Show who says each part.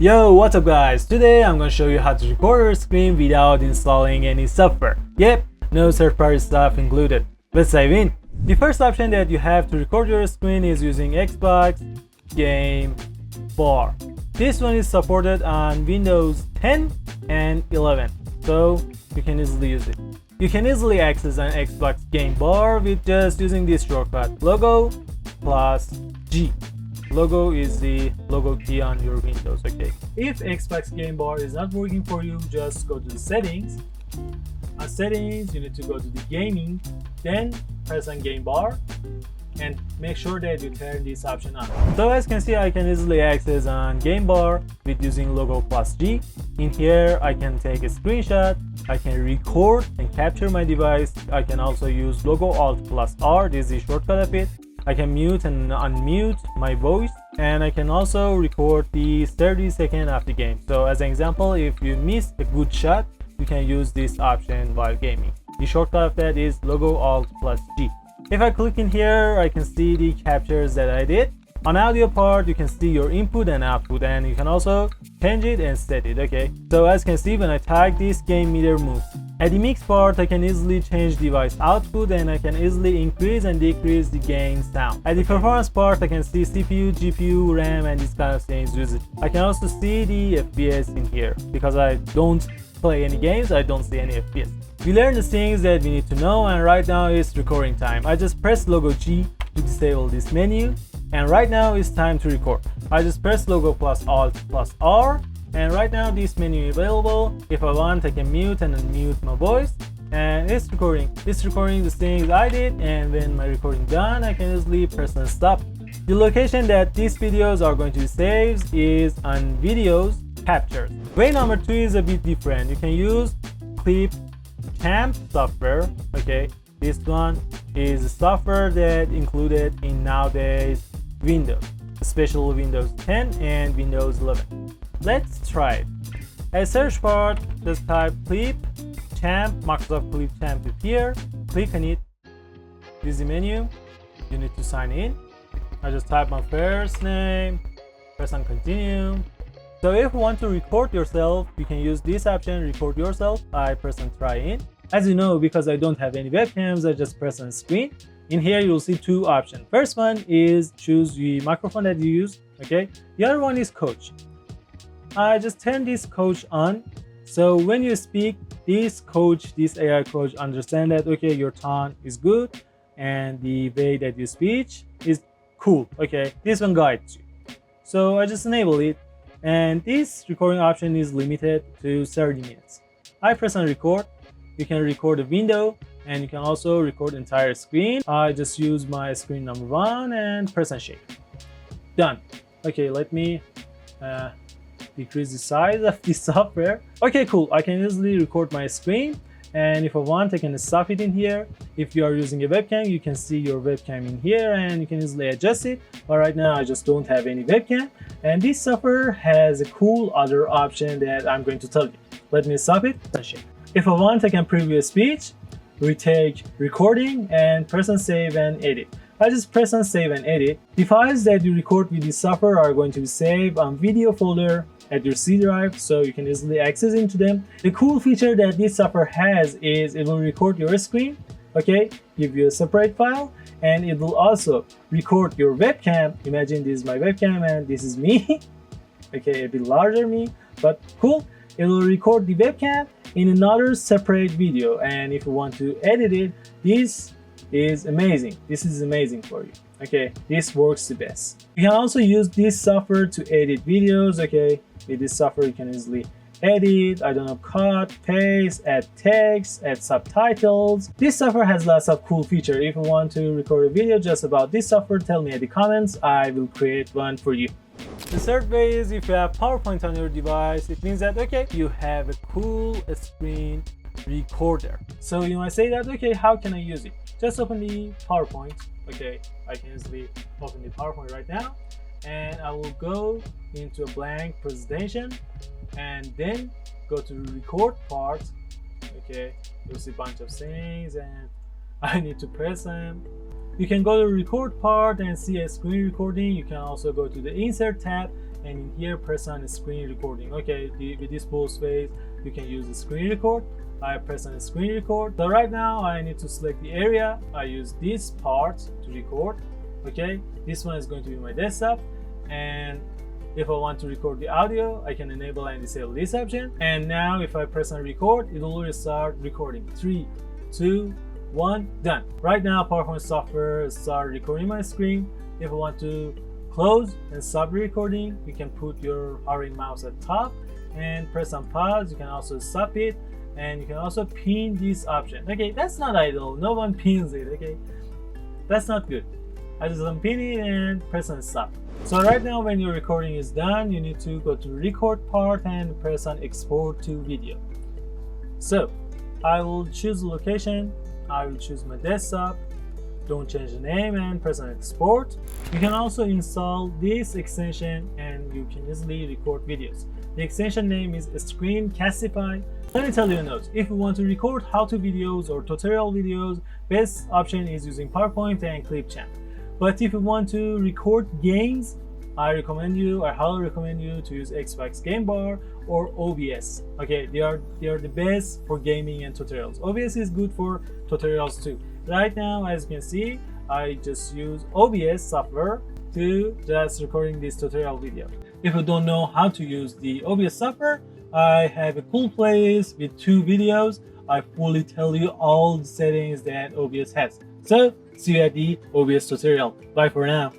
Speaker 1: Yo, what's up guys? Today I'm gonna show you how to record your screen without installing any software. Yep, no third-party stuff included. Let's dive in. The first option that you have to record your screen is using Xbox Game Bar. This one is supported on Windows 10 and 11, so you can easily use it. You can easily access an Xbox Game Bar with just using this shortcut logo plus G. Logo is the logo key on your Windows, okay? If Xbox Game Bar is not working for you, just go to the settings. On settings, you need to go to the gaming, then press on Game Bar and make sure that you turn this option on. So as you can see, I can easily access on Game Bar with using logo plus G. In here, I can take a screenshot, I can record and capture my device. I can also use logo Alt plus R, this is the shortcut of it. I can mute and unmute my voice, and I can also record the 30 seconds of the game. So as an example, if you miss a good shot, you can use this option while gaming. The shortcut of that is logo Alt plus G. If I click in here, I can see the captures that I did. On audio part, you can see your input and output, and you can also change it and set it, okay? So as you can see, when I tag this game meter moves. At the mix part, I can easily change device output and I can easily increase and decrease the game sound. At the performance part, I can see CPU, GPU, RAM, and these kind of things used. I can also see the FPS in here. Because I don't play any games, I don't see any FPS. We learned the things that we need to know, and right now it's recording time. I just press logo G to disable this menu, and right now it's time to record. I just press logo plus Alt plus R, and right now this menu is available. If I want, I can mute and unmute my voice, and it's recording. It's recording the things I did, and when my recording done, I can easily press and stop. The location that these videos are going to be saved is on videos captured. Way number 2 is a bit different. You can use Clipchamp software, okay? This one is a software that included in nowadays Windows, especially Windows 10 and Windows 11. Let's try it. At search part, just type Clipchamp, Microsoft Clipchamp is here. Click on it. This is the menu. You need to sign in. I just type my first name, press on continue. So if you want to record yourself, you can use this option, record yourself. I press on try in. As you know, because I don't have any webcams, I just press on screen. In here, you'll see two options. First one is choose the microphone that you use, okay? The other one is coach. I just turn this coach on. So when you speak, this AI coach understand that, okay, your tone is good and the way that you speak is cool, okay? This one guides you. So I just enable it. And this recording option is limited to 30 minutes. I press on record. You can record a window and you can also record entire screen. I just use my screen number 1 and press on shake. Done. Okay, let me decrease the size of the software. Okay, cool. I can easily record my screen, and if I want, I can stop it in here. If you are using a webcam, you can see your webcam in here and you can easily adjust it. But right now, I just don't have any webcam, and this software has a cool other option that I'm going to tell you. Let me stop it and shake. If I want, I can preview a speech, retake recording, and press on save and edit. I just press on save and edit. The files that you record with this software are going to be saved on video folder at your C drive, so you can easily access into them. The cool feature that this software has is it will record your screen, okay, give you a separate file, and it will also record your webcam. Imagine this is my webcam and this is me, okay, a bit larger me, but cool. It will record the webcam in another separate video, and if you want to edit it, this is amazing. This is amazing for you. Okay, this works the best. You can also use this software to edit videos, okay? With this software, you can easily edit, cut, paste, add text, add subtitles. This software has lots of cool features. If you want to record a video just about this software, tell me in the comments. I will create one for you. The third way is if you have PowerPoint on your device, it means that, okay, you have a cool screen recorder. So you might say that, okay, how can I use it? Just open the PowerPoint. Okay, I can easily open the PowerPoint right now, and I will go into a blank presentation and then go to the record part. Okay, you'll see a bunch of things and I need to press them. You can go to the record part and see a screen recording. You can also go to the insert tab and in here press on screen recording. Okay, with this pulse phase you can use the screen record. I press on screen record. So right now I need to select the area. I use this part to record. Okay, this one is going to be my desktop, and if I want to record the audio, I can enable and disable this option. And now if I press on record, it will start recording. 3, 2, 1, done. Right now PowerPoint software start recording my screen. If I want to close and stop recording, you can put your hovering mouse at top and press on pause. You can also stop it, and you can also pin this option. Okay, that's not idle. No one pins it. Okay, that's not good. I just unpin it and press on stop. So right now when your recording is done, you need to go to record part and press on export to video. So I will choose the location. I will choose my desktop. Don't change the name and press on export. You can also install this extension and you can easily record videos. The extension name is Screencastify. Let me tell you a note. If you want to record how-to videos or tutorial videos, best option is using PowerPoint and Clipchamp. But if you want to record games, I highly recommend you to use Xbox Game Bar or OBS. Okay, they are the best for gaming and tutorials. OBS is good for tutorials too. Right now, as you can see, I just use OBS software to just recording this tutorial video. If you don't know how to use the OBS software, I have a cool playlist with 2 videos. I fully tell you all the settings that OBS has. So see you at the OBS tutorial. Bye for now.